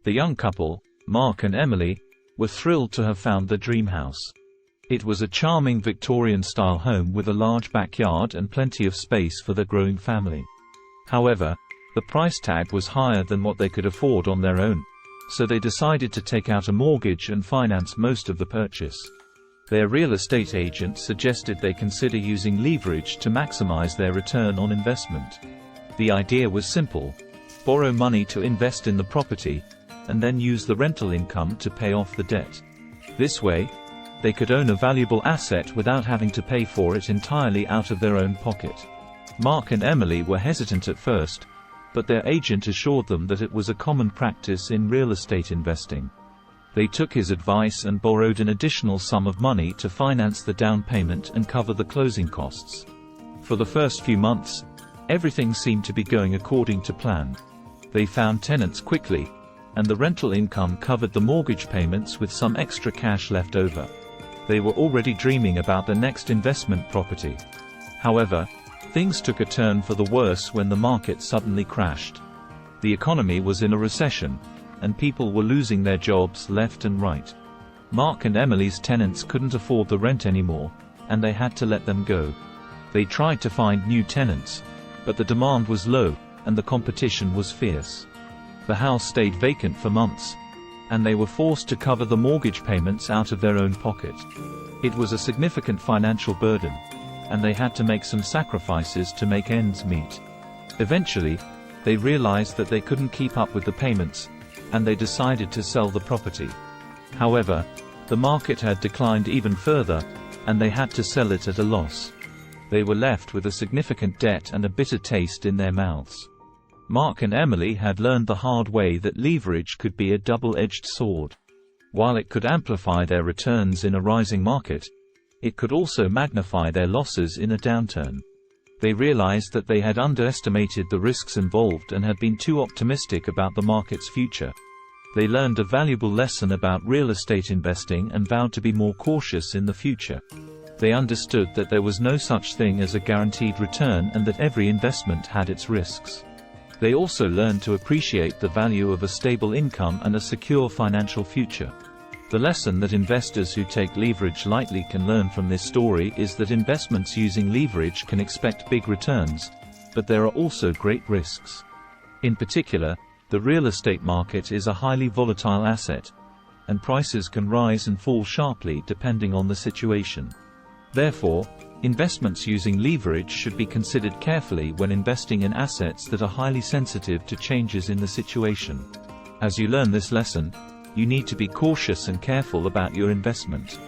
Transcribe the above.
The young couple, Mark and Emily, were thrilled to have found their dream house. It was a charming Victorian-style home with a large backyard and plenty of space for their growing family. However, the price tag was higher than what they could afford on their own, so they decided to take out a mortgage and finance most of the purchase. Their real estate agent suggested they consider using leverage to maximize their return on investment. The idea was simple: borrow money to invest in the property, and then use the rental income to pay off the debt. This way, they could own a valuable asset without having to pay for it entirely out of their own pocket. Mark and Emily were hesitant at first, but their agent assured them that it was a common practice in real estate investing. They took his advice and borrowed an additional sum of money to finance the down payment and cover the closing costs. For the first few months, everything seemed to be going according to plan. They found tenants quickly, and the rental income covered the mortgage payments with some extra cash left over. They were already dreaming about their next investment property. However, things took a turn for the worse when the market suddenly crashed. The economy was in a recession, and people were losing their jobs left and right. Mark and Emily's tenants couldn't afford the rent anymore, and they had to let them go. They tried to find new tenants, but the demand was low, and the competition was fierce. The house stayed vacant for months, and they were forced to cover the mortgage payments out of their own pocket. It was a significant financial burden, and they had to make some sacrifices to make ends meet. Eventually, they realized that they couldn't keep up with the payments, and they decided to sell the property. However, the market had declined even further, and they had to sell it at a loss. They were left with a significant debt and a bitter taste in their mouths. Mark and Emily had learned the hard way that leverage could be a double-edged sword. While it could amplify their returns in a rising market, it could also magnify their losses in a downturn. They realized that they had underestimated the risks involved and had been too optimistic about the market's future. They learned a valuable lesson about real estate investing and vowed to be more cautious in the future. They understood that there was no such thing as a guaranteed return and that every investment had its risks. They also learned to appreciate the value of a stable income and a secure financial future. The lesson that investors who take leverage lightly can learn from this story is that investments using leverage can expect big returns, but there are also great risks. In particular, the real estate market is a highly volatile asset, and prices can rise and fall sharply depending on the situation. Therefore, investments using leverage should be considered carefully when investing in assets that are highly sensitive to changes in the situation. As you learn this lesson, you need to be cautious and careful about your investment.